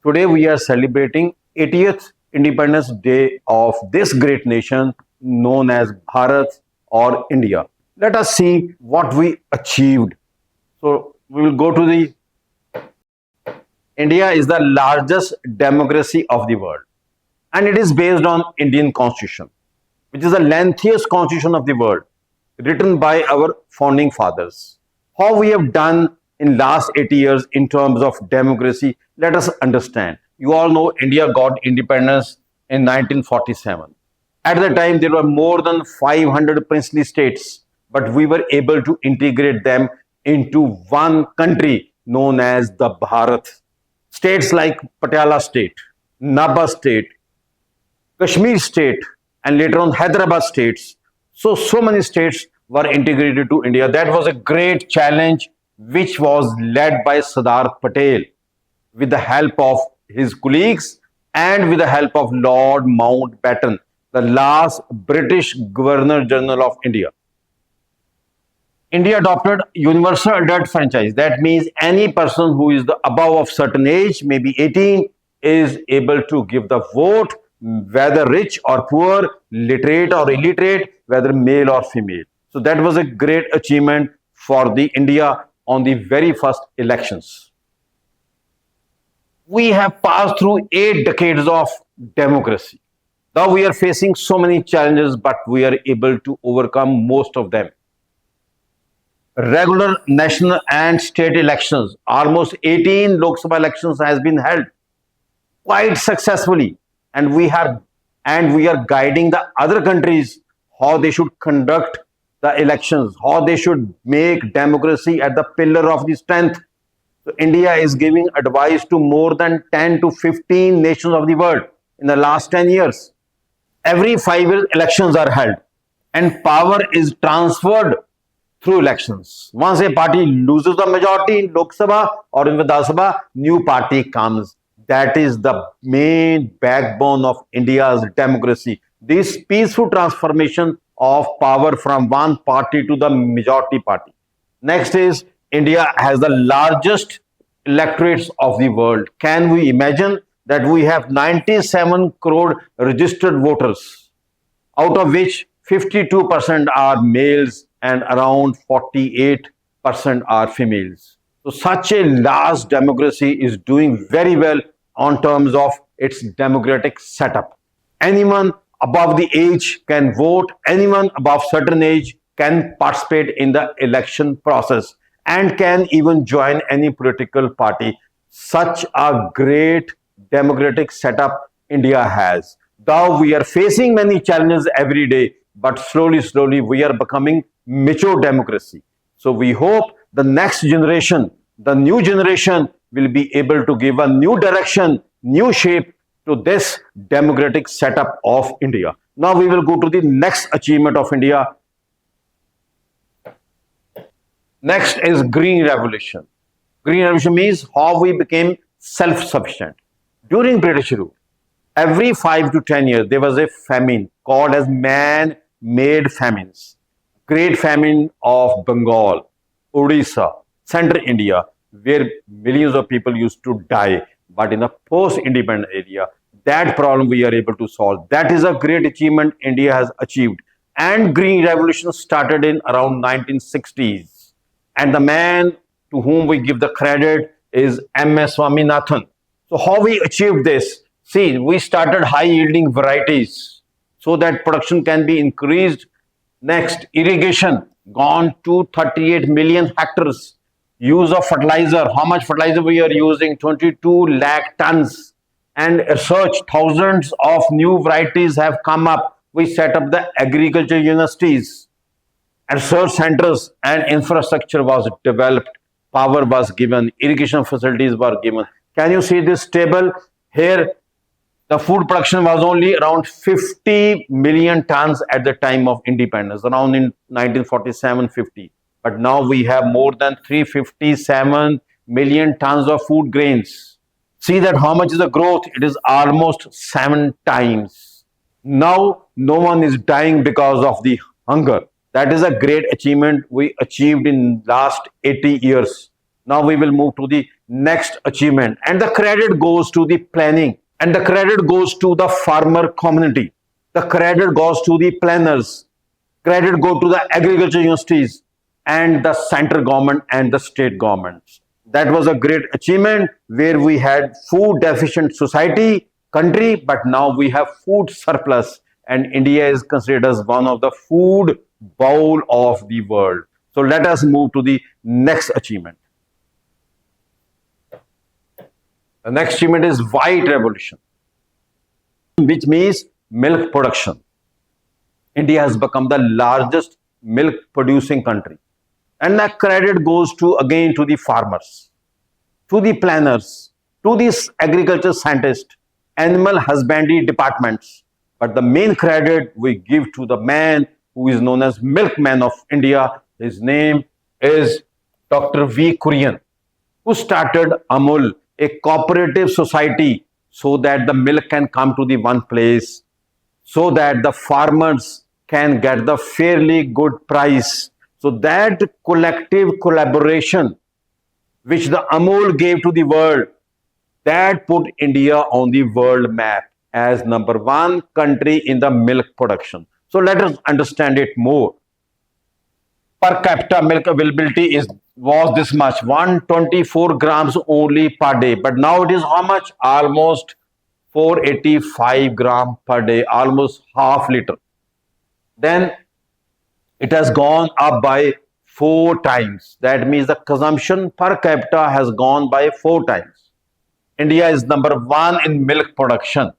Today we are celebrating 80th Independence Day of this great nation known as Bharat or India. Let us see what we achieved. So we will go to the India is the largest democracy of the world, and it is based on Indian Constitution, which is the lengthiest constitution of the world, written by our founding fathers. How we have done in last 80 years in terms of democracy, let us understand. You all know India got independence in 1947. At the time, there were more than 500 princely states, but we were able to integrate them into one country known as the Bharat. States like Patiala State, Nabha State, Kashmir State, and later on Hyderabad states. So many states were integrated to India. That was a great challenge which was led by Sardar Patel with the help of his colleagues and with the help of Lord Mountbatten, the last British Governor General of India. India adopted universal adult franchise. That means any person who is above of certain age, maybe 18, is able to give the vote, whether rich or poor, literate or illiterate, whether male or female. So that was a great achievement for the India on the very first elections. We have passed through 8 decades of democracy. Now we are facing so many challenges, but we are able to overcome most of them. Regular national and state elections, almost 18 Lok Sabha elections has been held quite successfully, and we are guiding the other countries how they should conduct the elections, how they should make democracy at the pillar of the strength. So India is giving advice to more than 10 to 15 nations of the world in the last 10 years. Every 5 years, elections are held and power is transferred through elections. Once a party loses the majority in Lok Sabha or in Vidhan Sabha, new party comes. That is the main backbone of India's democracy. This peaceful transformation of power from one party to the majority party. Next is India has the largest electorates of the world. Can we imagine that we have 97 crore registered voters, out of which 52% are males and around 48% are females. So such a large democracy is doing very well on terms of its democratic setup. Anyone above the age can vote, anyone above certain age can participate in the election process and can even join any political party. Such a great democratic setup India has. Though we are facing many challenges every day, but slowly we are becoming mature democracy. So we hope the next generation, the new generation, will be able to give a new direction, new shape to this democratic setup of India. Now we will go to the next achievement of India. Next is Green Revolution. Green Revolution means how we became self-sufficient. During British rule, every 5 to 10 years, there was a famine called as man-made famines. Great famine of Bengal, Odisha, Central India, where millions of people used to die. But in the post-independent area, that problem we are able to solve. That is a great achievement India has achieved. And Green Revolution started in around 1960s. And the man to whom we give the credit is M.S. Swaminathan. So how we achieved this? See, we started high-yielding varieties so that production can be increased. Next, irrigation, gone to 38 million hectares. Use of fertilizer, how much fertilizer we are using? 22 lakh tons. And research, thousands of new varieties have come up. We set up the agriculture universities, research centers, and infrastructure was developed. Power was given, irrigation facilities were given. Can you see this table? Here, the food production was only around 50 million tons at the time of independence, around in 1947-50. But now we have more than 357 million tons of food grains. See that how much is the growth? It is almost 7 times. Now, no one is dying because of the hunger. That is a great achievement we achieved in last 80 years. Now we will move to the next achievement. And the credit goes to the planning, and the credit goes to the farmer community. The credit goes to the planners. Credit go to the agriculture universities and the central government and the state governments. That was a great achievement where we had food deficient society country, but now we have food surplus, and India is considered as one of the food bowl of the world. So let us move to the next achievement. The next achievement is white revolution, which means milk production. India has become the largest milk producing country. And the credit goes to again to the farmers, to the planners, to the agriculture scientists, animal husbandry departments. But the main credit we give to the man who is known as milkman of India. His name is Dr. V. Kurian, who started Amul, a cooperative society, so that the milk can come to the one place, so that the farmers can get the fairly good price. So that collective collaboration which the Amul gave to the world, that put India on the world map as number one country in the milk production. So let us understand it more. Per capita milk availability was this much, 124 grams only per day. But now it is how much? Almost 485 grams per day, almost half liter. Then it has gone up by 4 times. That means the consumption per capita has gone by 4 times. India is number one in milk production.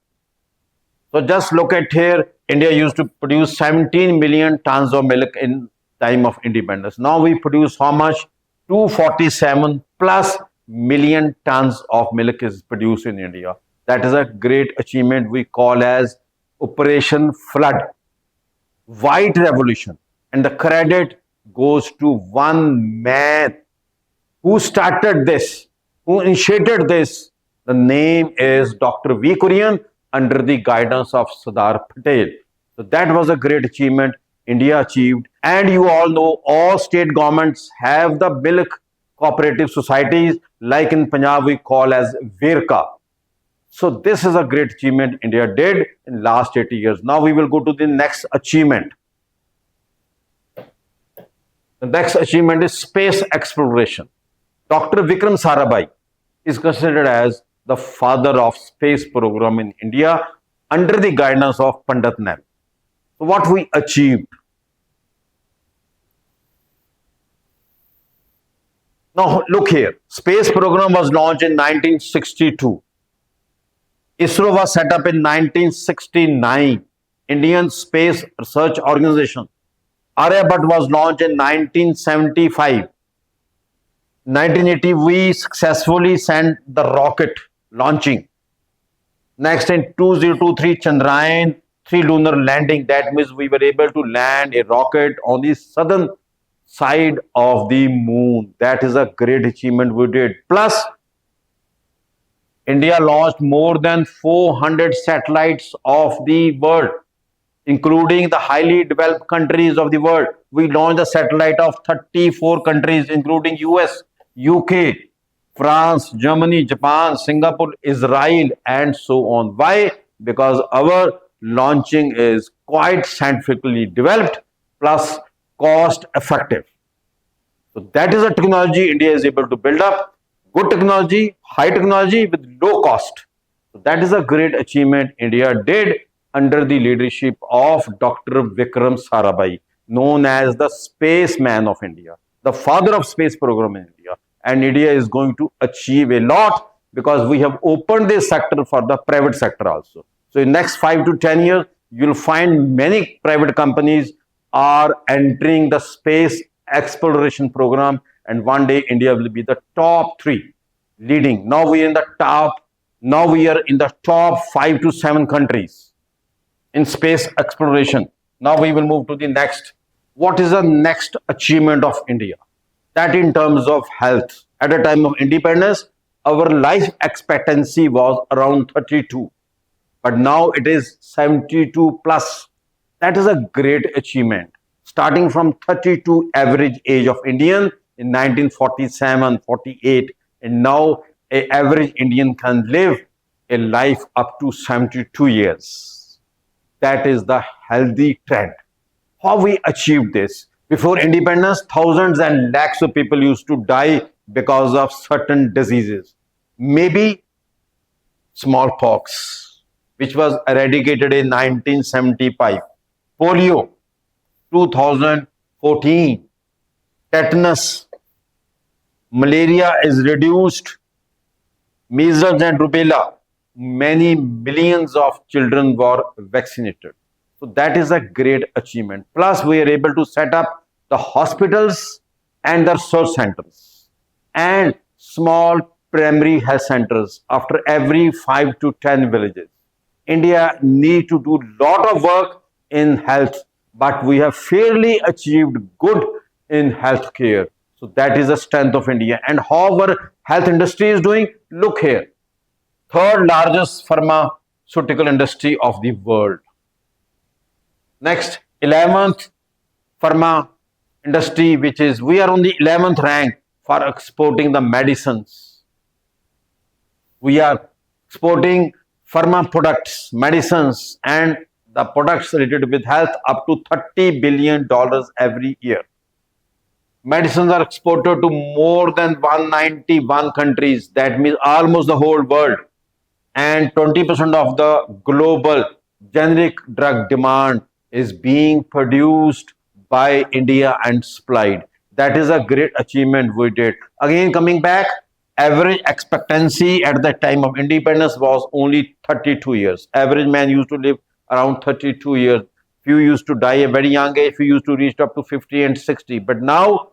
So just look at here, India used to produce 17 million tons of milk in time of independence. Now we produce how much? 247 plus million tons of milk is produced in India. That is a great achievement we call as Operation Flood, White Revolution. And the credit goes to one man who started this, who initiated this. The name is Dr. V. Kurian under the guidance of Sardar Patel. So that was a great achievement India achieved. And you all know all state governments have the milk cooperative societies, like in Punjab we call as Verka. So this is a great achievement India did in last 80 years. Now we will go to the next achievement. The next achievement is space exploration. Dr. Vikram Sarabhai is considered as the father of space program in India under the guidance of Pandit Nehru. So what we achieved? Now look here, space program was launched in 1962. ISRO was set up in 1969, Indian Space Research Organization. Aryabhat was launched in 1975. 1980, we successfully sent the rocket launching. Next in 2023, Chandrayaan 3 lunar landing. That means we were able to land a rocket on the southern side of the moon. That is a great achievement we did. Plus, India launched more than 400 satellites of the world, including the highly developed countries of the world. We launched a satellite of 34 countries, including US, UK, France, Germany, Japan, Singapore, Israel, and so on. Why? Because our launching is quite scientifically developed, plus cost effective. So that is a technology India is able to build up. Good technology, high technology with low cost. So that is a great achievement India did under the leadership of Dr. Vikram Sarabhai, known as the spaceman of India, the father of space program in India. And India is going to achieve a lot because we have opened this sector for the private sector also. So in next 5 to 10 years, you'll find many private companies are entering the space exploration program, and one day India will be the top 3 leading. Now we are in the top 5 to 7 countries in space exploration. Now we will move to the next. What is the next achievement of India? That in terms of health. At a time of independence, our life expectancy was around 32, but now it is 72 plus. That is a great achievement. Starting from 32 average age of Indian in 1947, 48, and now an average Indian can live a life up to 72 years. That is the healthy trend. How we achieved this? Before independence, thousands and lakhs of people used to die because of certain diseases. Maybe smallpox, which was eradicated in 1975, polio, 2014, tetanus, malaria is reduced, measles and rubella, many millions of children were vaccinated. So that is a great achievement. Plus, we are able to set up the hospitals and the research centers and small primary health centers after every 5 to 10 villages. India need to do lot of work in health, but we have fairly achieved good in healthcare. So that is the strength of India. And how our health industry is doing? Look here. Third largest pharmaceutical industry of the world. Next, 11th pharma industry, which is we are on the 11th rank for exporting the medicines. We are exporting pharma products, medicines, and the products related with health up to $30 billion every year. Medicines are exported to more than 191 countries. That means almost the whole world. And 20% of the global generic drug demand is being produced by India and supplied. That is a great achievement we did. Again, coming back, average expectancy at the time of independence was only 32 years. Average man used to live around 32 years. Few used to die at a very young age. Few used to reach up to 50 and 60. But now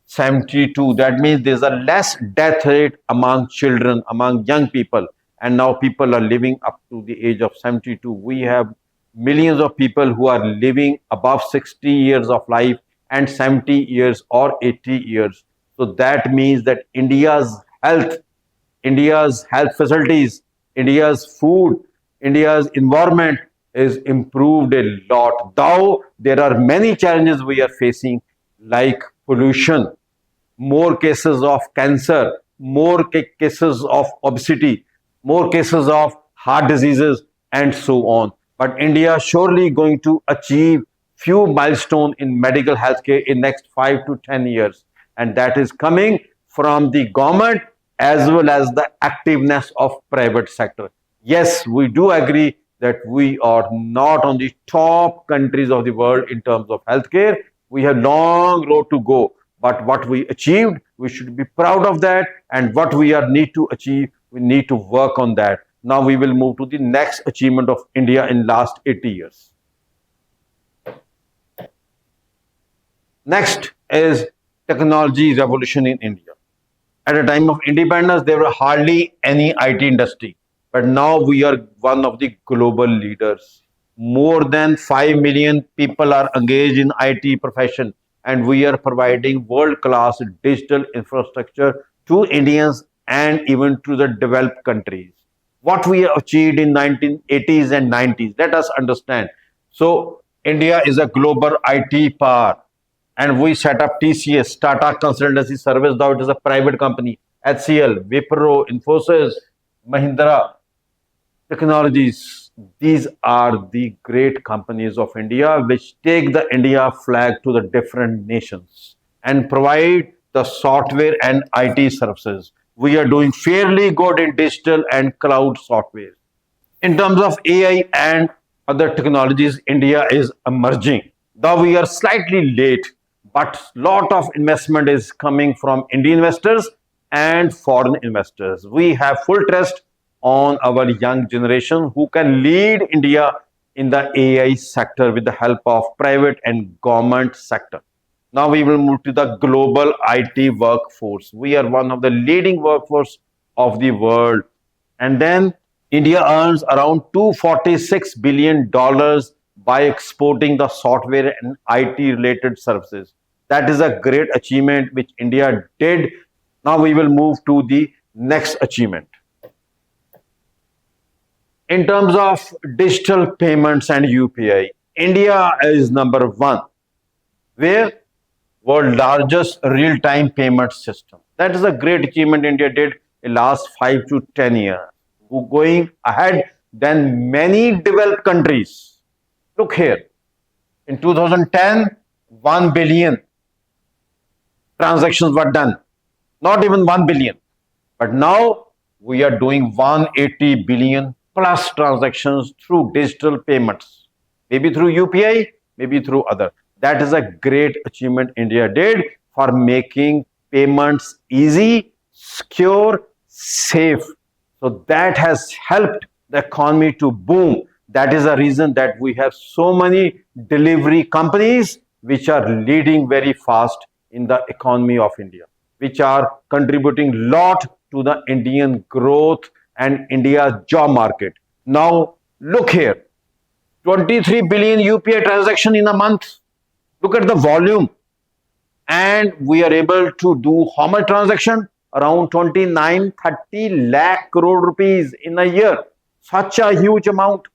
72. That means there's a less death rate among children, among young people. And now people are living up to the age of 72. We have millions of people who are living above 60 years of life and 70 years or 80 years. So that means that India's health facilities, India's food, India's environment is improved a lot. Though there are many challenges we are facing like pollution, more cases of cancer, more cases of obesity, more cases of heart diseases and so on. But India surely going to achieve few milestones in medical healthcare in next 5 to 10 years. And that is coming from the government as well as the activeness of private sector. Yes, we do agree that we are not on the top countries of the world in terms of healthcare. We have long road to go. But what we achieved, we should be proud of that. And what we need to achieve, we need to work on that. Now we will move to the next achievement of India in last 80 years. Next is technology revolution in India. At a time of independence, there were hardly any IT industry. But now we are one of the global leaders. More than 5 million people are engaged in IT profession. And we are providing world-class digital infrastructure to Indians and even to the developed countries. What we achieved in 1980s and 90s, let us understand. So India is a global IT power and we set up TCS, Tata Consultancy Service, though it is a private company, HCL, Wipro, Infosys, Mahindra Technologies. These are the great companies of India which take the India flag to the different nations and provide the software and IT services. We are doing fairly good in digital and cloud software. In terms of AI and other technologies, India is emerging. Though we are slightly late, but lot of investment is coming from Indian investors and foreign investors. We have full trust on our young generation who can lead India in the AI sector with the help of private and government sector. Now we will move to the global IT workforce. We are one of the leading workforce of the world. And then India earns around $246 billion by exporting the software and IT related services. That is a great achievement which India did. Now we will move to the next achievement. In terms of digital payments and UPI, India is number one, where world largest real-time payment system. That is a great achievement India did in last 5 to 10 years. Going ahead than many developed countries. Look here, in 2010, 1 billion transactions were done. Not even 1 billion. But now we are doing 180 billion plus transactions through digital payments. Maybe through UPI, maybe through other. That is a great achievement India did for making payments easy, secure, safe. So that has helped the economy to boom. That is the reason that we have so many delivery companies which are leading very fast in the economy of India, which are contributing lot to the Indian growth and India's job market. Now, look here, 23 billion UPI transaction in a month. Look at the volume. And we are able to do how much transaction? Around 29-30 lakh crore rupees in a year. Such a huge amount.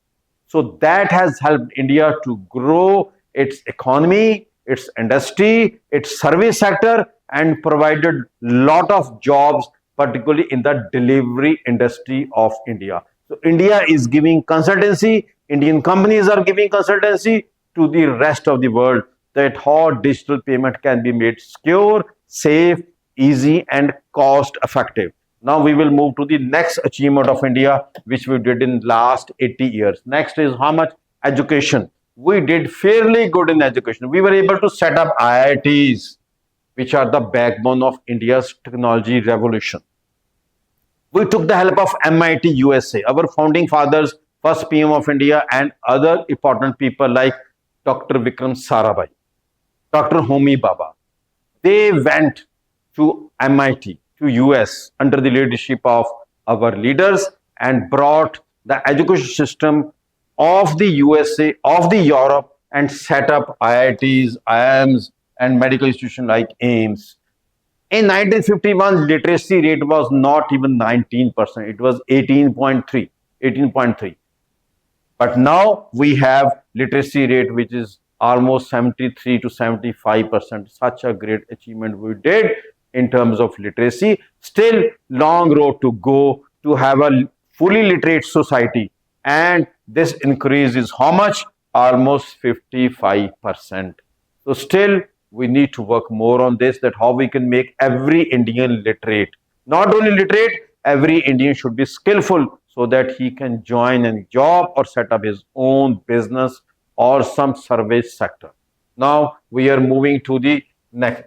So that has helped India to grow its economy, its industry, its service sector, and provided lot of jobs, particularly in the delivery industry of India. So India is giving consultancy, Indian companies are giving consultancy to the rest of the world that how digital payment can be made secure, safe, easy, and cost effective. Now we will move to the next achievement of India, which we did in last 80 years. Next is how much? Education. We did fairly good in education. We were able to set up IITs, which are the backbone of India's technology revolution. We took the help of MIT USA, our founding fathers, first PM of India, and other important people like Dr. Vikram Sarabhai, Dr. Homi Bhabha. They went to MIT, to US, under the leadership of our leaders and brought the education system of the USA, of the Europe, and set up IITs, IIMs, and medical institutions like AIMS. In 1951, literacy rate was not even 19%. It was 18.3. But now we have literacy rate which is almost 73 to 75%. Such a great achievement we did in terms of literacy. Still long road to go to have a fully literate society. And this increase is how much? Almost 55%. So still we need to work more on this, that how we can make every Indian literate. Not only literate, every Indian should be skillful so that he can join a job or set up his own business or some service sector. Now we are moving to the next.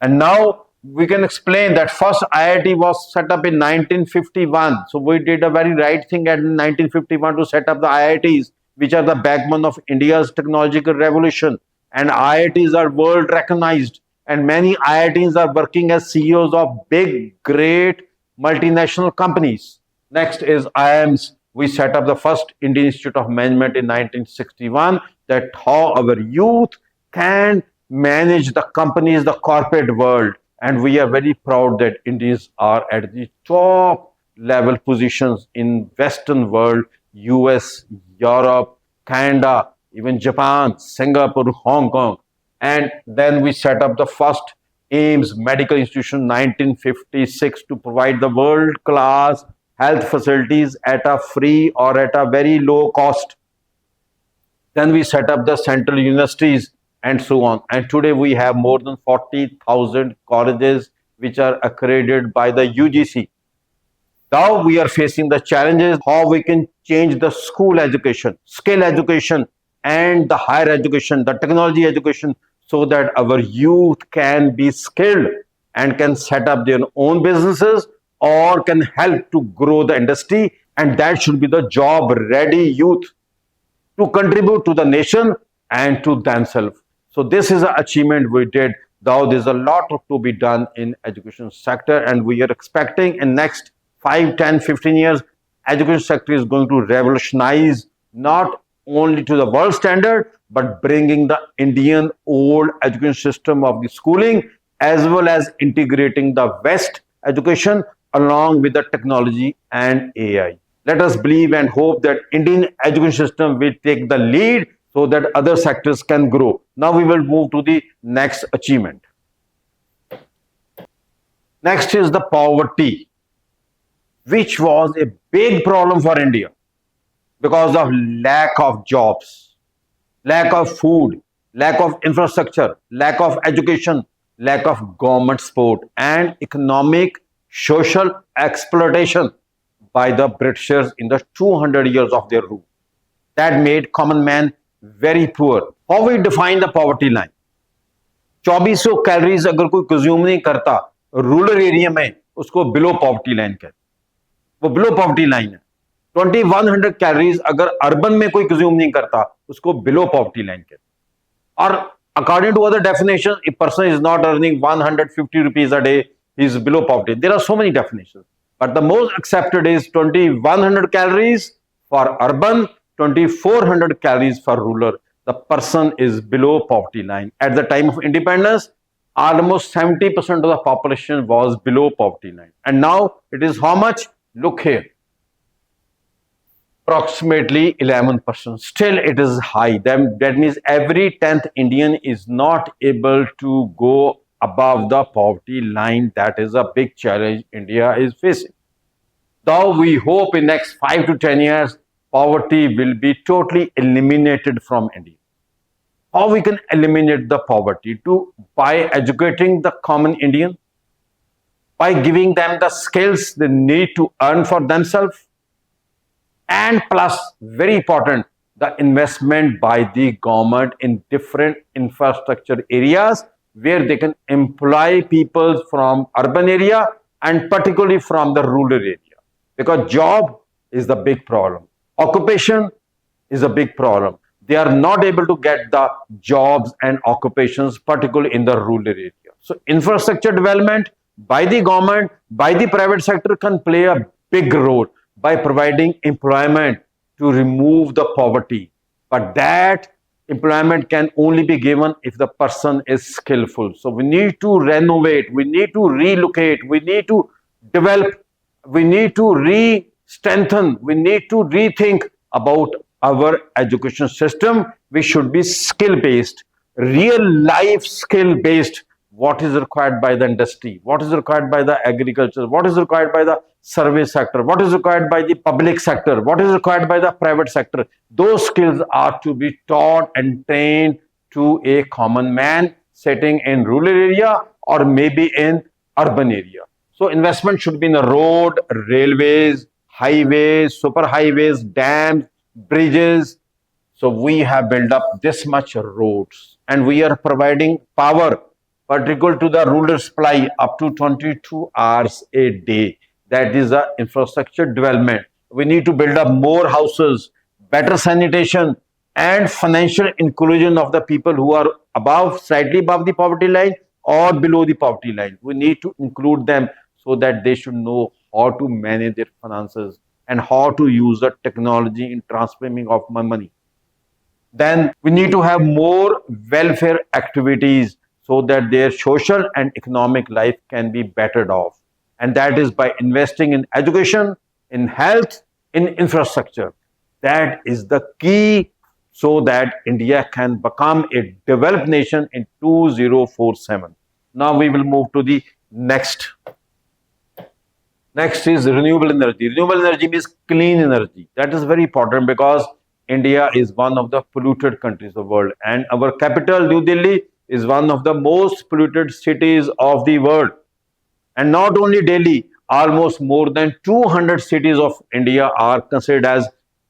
And now we can explain that first IIT was set up in 1951. So we did a very right thing at 1951 to set up the IITs, which are the backbone of India's technological revolution. And IITs are world recognized. And many IITs are working as CEOs of big, great multinational companies. Next is IIMs. We set up the first Indian Institute of Management in 1961, that how our youth can manage the companies, the corporate world. And we are very proud that Indians are at the top level positions in Western world, US, Europe, Canada, even Japan, Singapore, Hong Kong. And then we set up the first AIMS medical institution in 1956 to provide the world-class health facilities at a free or at a very low cost. Then we set up the central universities and so on. And today we have more than 40,000 colleges which are accredited by the UGC. Now we are facing the challenges how we can change the school education, skill education, and the higher education, the technology education, so that our youth can be skilled and can set up their own businesses or can help to grow the industry. And that should be the job ready youth to contribute to the nation and to themselves. So this is an achievement we did. Though there's a lot to be done in education sector, and we are expecting in next 5, 10, 15 years, education sector is going to revolutionize not only to the world standard, but bringing the Indian old education system of the schooling as well as integrating the West education along with the technology and AI. Let us believe and hope that Indian education system will take the lead so that other sectors can grow. Now we will move to the next achievement. Next is the poverty, which was a big problem for India because of lack of jobs, lack of food, lack of infrastructure, lack of education, lack of government support, and economic social exploitation by the Britishers in the 200 years of their rule. That made common man very poor. How we define the poverty line? 2400 calories अगर कोई consume नहीं करता rural area में, उसको below poverty line कहते, वो below poverty line है. 2100 calories अगर अर्बन में कोई कंज्यूम नहीं करता, उसको बिलो पॉवर्टी लाइन कहते. और according to other definitions, a person is not earning 150 rupees a day, he is below poverty. There are so many definitions, but the most accepted is 2100 calories for urban, 2400 calories for rural. The person is below poverty line. At the time of independence, almost 70% of the population was below poverty line. And now it is how much? Look here. Approximately 11%. Still it is high. That means every 10th Indian is not able to go above the poverty line. That is a big challenge India is facing. Though we hope in next 5 to 10 years, poverty will be totally eliminated from India. How we can eliminate the poverty? By educating the common Indian, by giving them the skills they need to earn for themselves, and plus, very important, the investment by the government in different infrastructure areas where they can employ people from urban area and particularly from the rural area. Because job is the big problem. Occupation is a big problem. They are not able to get the jobs and occupations, particularly in the rural area. So infrastructure development by the government, by the private sector can play a big role by providing employment to remove the poverty. But that employment can only be given if the person is skillful. So we need to renovate, we need to relocate, we need to develop, we need to re-strengthen, we need to rethink about our education system. We should be skill-based, real life skill-based. What is required by the industry, what is required by the agriculture, what is required by the service sector, what is required by the public sector, what is required by the private sector. Those skills are to be taught and trained to a common man sitting in rural area or maybe in urban area. So investment should be in the road, railways, highways, super highways, dams, bridges. So we have built up this much roads and we are providing power particular to the rural supply up to 22 hours a day. That is the infrastructure development. We need to build up more houses, better sanitation, and financial inclusion of the people who are above, slightly above the poverty line or below the poverty line. We need to include them so that they should know how to manage their finances and how to use the technology in transferring of money. Then we need to have more welfare activities so that their social and economic life can be bettered off. And that is by investing in education, in health, in infrastructure. That is the key so that India can become a developed nation in 2047. Now we will move to the next. Next is renewable energy. Renewable energy means clean energy. That is very important because India is one of the polluted countries of the world and our capital, New Delhi, is one of the most polluted cities of the world. And not only Delhi, almost more than 200 cities of India are considered as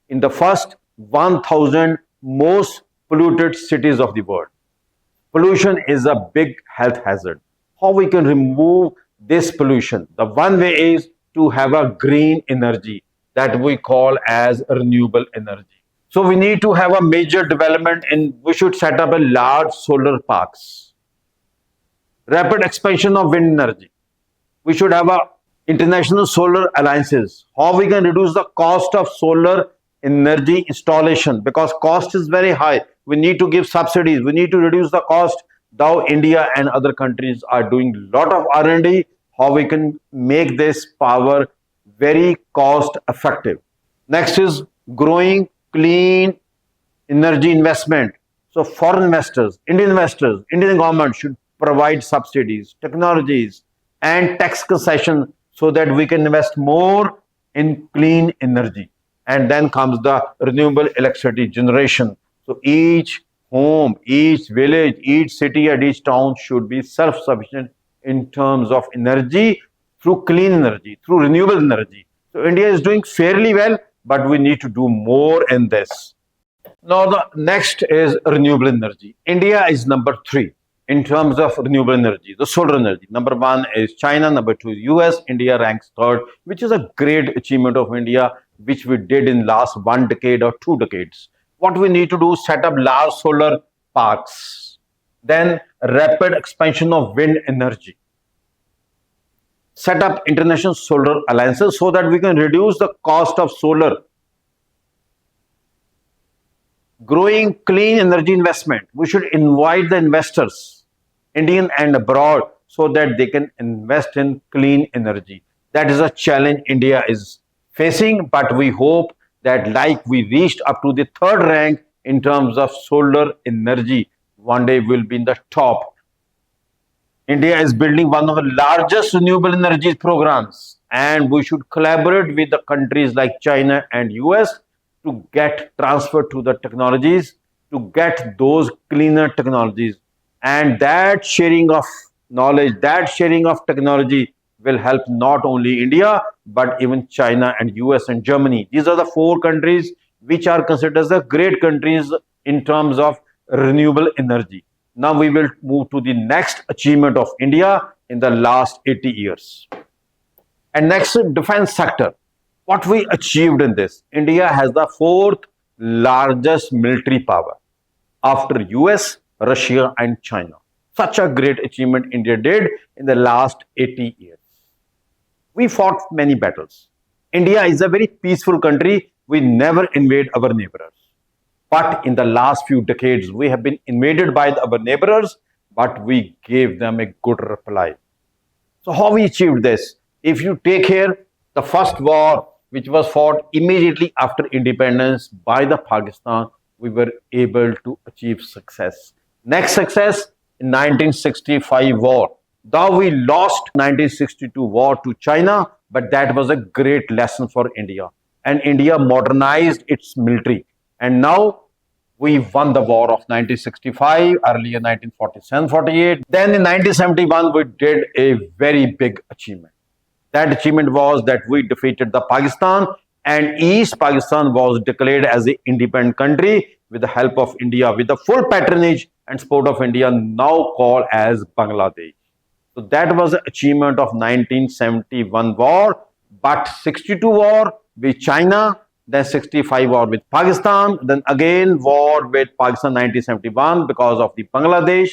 in the first 1000 most polluted cities of the world. Pollution is a big health hazard. How we can remove this pollution? The one way is to have a green energy that we call as renewable energy. So we need to have a major development and we should set up a large solar parks. Rapid expansion of wind energy. We should have a international solar alliances. How we can reduce the cost of solar energy installation because cost is very high. We need to give subsidies. We need to reduce the cost. Though India and other countries are doing a lot of R&D, how we can make this power very cost effective. Next is growing clean energy investment. So foreign investors, Indian government should provide subsidies, technologies, and tax concession so that we can invest more in clean energy. And then comes the renewable electricity generation. So each home, each village, each city and each town should be self-sufficient in terms of energy through clean energy, through renewable energy. So India is doing fairly well, but we need to do more in this. Now, the next is renewable energy. India is number three in terms of renewable energy, the solar energy. Number one is China, number two is US, India ranks third, which is a great achievement of India, which we did in last 1 decade or 2 decades. What we need to do, set up large solar parks, then rapid expansion of wind energy, set up international solar alliances so that we can reduce the cost of solar, growing clean energy investment. We should invite the investors, Indian and abroad, so that they can invest in clean energy. That is a challenge India is facing, but we hope that like we reached up to the third rank in terms of solar energy, one day we'll be in the top. India is building one of the largest renewable energy programs, and we should collaborate with the countries like China and US to get transferred to the technologies, to get those cleaner technologies. And that sharing of knowledge, that sharing of technology will help not only India, but even China and US and Germany. These are the four countries which are considered as the great countries in terms of renewable energy. Now we will move to the next achievement of India in the last 80 years. And next, defense sector. What we achieved in this, India has the fourth largest military power after US, Russia and China. Such a great achievement India did in the last 80 years. We fought many battles. India is a very peaceful country. We never invade our neighbors. But in the last few decades, we have been invaded by our neighbors, but we gave them a good reply. So how we achieved this? If you take here the first war, which was fought immediately after independence by the Pakistan, we were able to achieve success. Next success, in 1965 war. Though we lost 1962 war to China, but that was a great lesson for India. And India modernized its military. And now we won the war of 1965, earlier 1947-48. Then in 1971, we did a very big achievement. That achievement was that we defeated the Pakistan, and East Pakistan was declared as an independent country with the help of India, with the full patronage and support of India, now called as Bangladesh. So that was the achievement of 1971 war, but 62 war with China, then 65 war with Pakistan, then again war with Pakistan 1971 because of the Bangladesh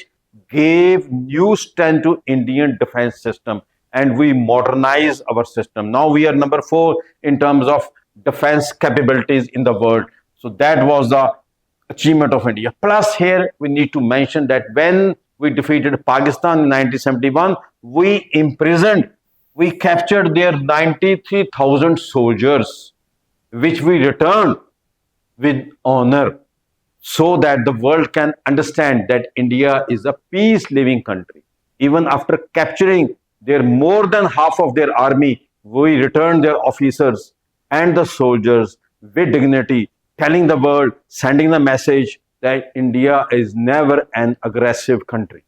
gave new strength to Indian defense system, and we modernized our system. Now we are number 4 in terms of defense capabilities in the world. So that was the achievement of India. Plus here we need to mention that when we defeated Pakistan in 1971, we imprisoned, we captured their 93,000 soldiers, which we returned with honor, so that the world can understand that India is a peace-loving country. Even after capturing their more than half of their army, we returned their officers and the soldiers with dignity, telling the world, sending the message that India is never an aggressive country.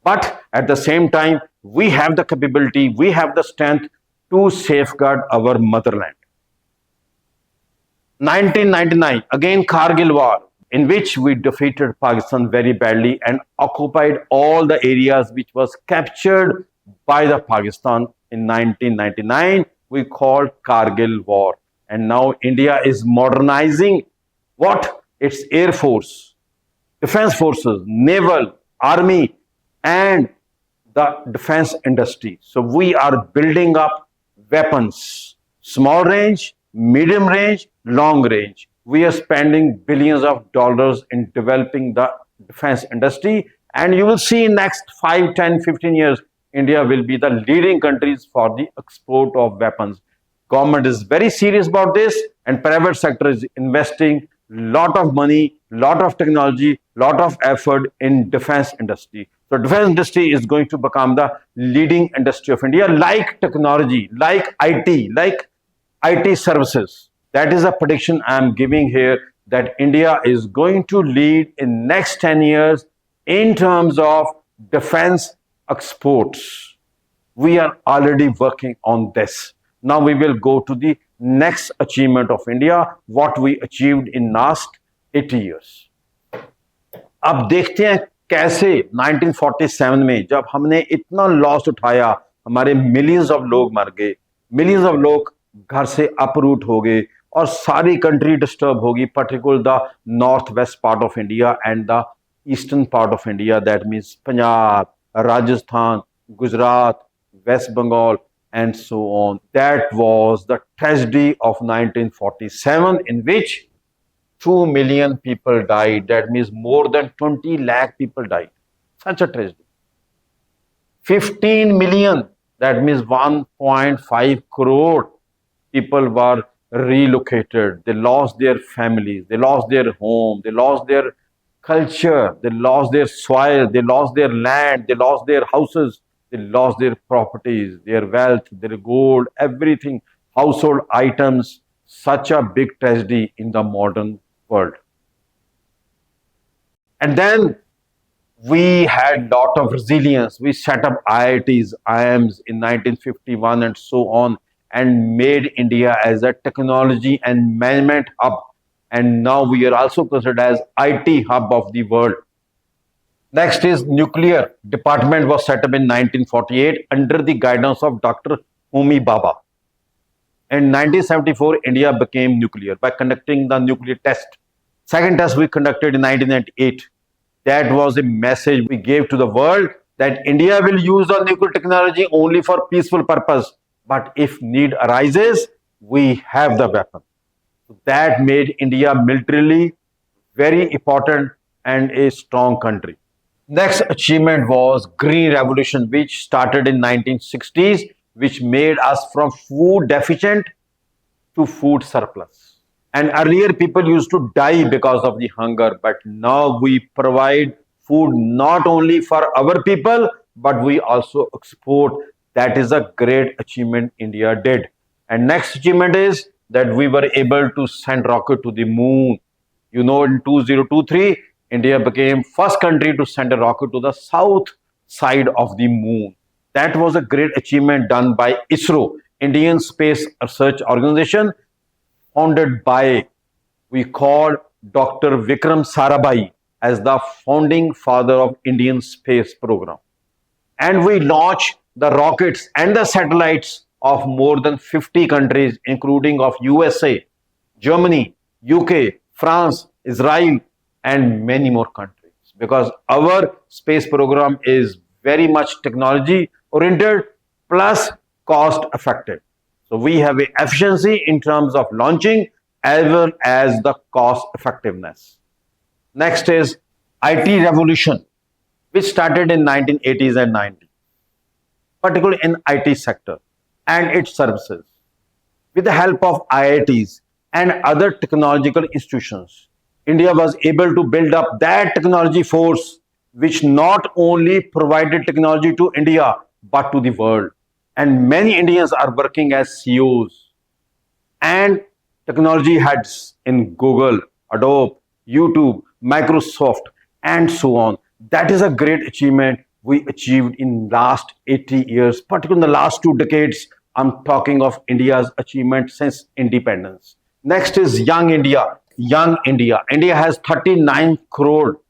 But at the same time, we have the capability, we have the strength to safeguard our motherland. 1999, again Kargil war, in which we defeated Pakistan very badly and occupied all the areas which was captured by the Pakistan in 1999, we called Kargil war. And now India is modernizing what? Its air force, defense forces, naval, army, and the defense industry. So we are building up weapons, small range, medium range, long range. We are spending billions of dollars in developing the defense industry, and you will see in next 5, 10, 15 years, India will be the leading countries for the export of weapons. Government is very serious about this, and private sector is investing lot of money, lot of technology, lot of effort in defense industry. So defense industry is going to become the leading industry of India, like technology, like IT services. That is a prediction I am giving here, that India is going to lead in next 10 years in terms of defense exports. We are already working on this. Now we will go to the next achievement of India, what we achieved in last 80 years. अब देखते हैं कैसे 1947 में जब हमने इतना loss उठाया, हमारे मिलियंस ऑफ लोग मर गए, मिलियंस ऑफ लोग घर से अपरूट हो गए और सारी कंट्री डिस्टर्ब होगी, particular the north west part of India and the eastern part of India, that means Punjab, Rajasthan, Gujarat, West Bengal, and so on. That was the tragedy of 1947, in which 2 million people died. That means more than 20 lakh people died. Such a tragedy. 15 million, that means 1.5 crore people were relocated. They lost their families, they lost their home, they lost their culture, they lost their soil, they lost their land, they lost their houses. They lost their properties, their wealth, their gold, everything, household items. Such a big tragedy in the modern world. And then we had lot of resilience. We set up IITs, IIMs in 1951 and so on, and made India as a technology and management hub. And now we are also considered as IT hub of the world. Next is nuclear department was set up in 1948 under the guidance of Dr. Homi Bhabha. In 1974, India became nuclear by conducting the nuclear test. Second test we conducted in 1998. That was a message we gave to the world that India will use the nuclear technology only for peaceful purpose. But if need arises, we have the weapon. That made India militarily very important and a strong country. Next achievement was Green Revolution, which started in 1960s, which made us from food deficient to food surplus. And earlier people used to die because of the hunger, but now we provide food not only for our people, but we also export. That is a great achievement India did. And next achievement is that we were able to send rocket to the moon. You know, in 2023, India became first country to send a rocket to the south side of the moon. That was a great achievement done by ISRO, Indian Space Research Organization, founded by, we call Dr. Vikram Sarabhai as the founding father of Indian space program. And we launched the rockets and the satellites of more than 50 countries, including of USA, Germany, UK, France, Israel, and many more countries, because our space program is very much technology oriented plus cost effective. So we have a efficiency in terms of launching as well as the cost effectiveness. Next is IT revolution, which started in 1980s and 90s, particularly in IT sector and its services. With the help of IITs and other technological institutions, India was able to build up that technology force which not only provided technology to India but to the world. And many Indians are working as CEOs and technology heads in Google, Adobe, YouTube, Microsoft, and so on. That is a great achievement we achieved in last 80 years, particularly in the last 2 decades. I'm talking of India's achievement since independence. Next is young India. Young India. India has 39 crore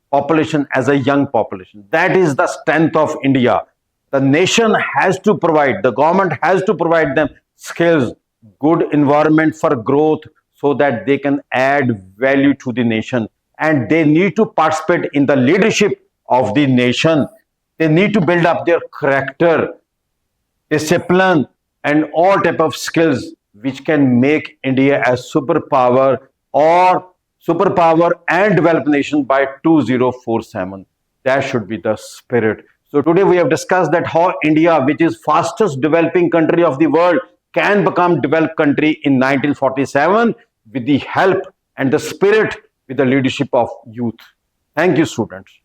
population as a young population. That is the strength of India. The nation has to provide, the government has to provide them skills, good environment for growth so that they can add value to the nation. And they need to participate in the leadership of the nation. They need to build up their character, discipline, and all type of skills which can make India a superpower and developed nation by 2047. That should be the spirit. So today we have discussed that how India, which is fastest developing country of the world, can become developed country in 1947 with the help and the spirit, with the leadership of youth. Thank you, students.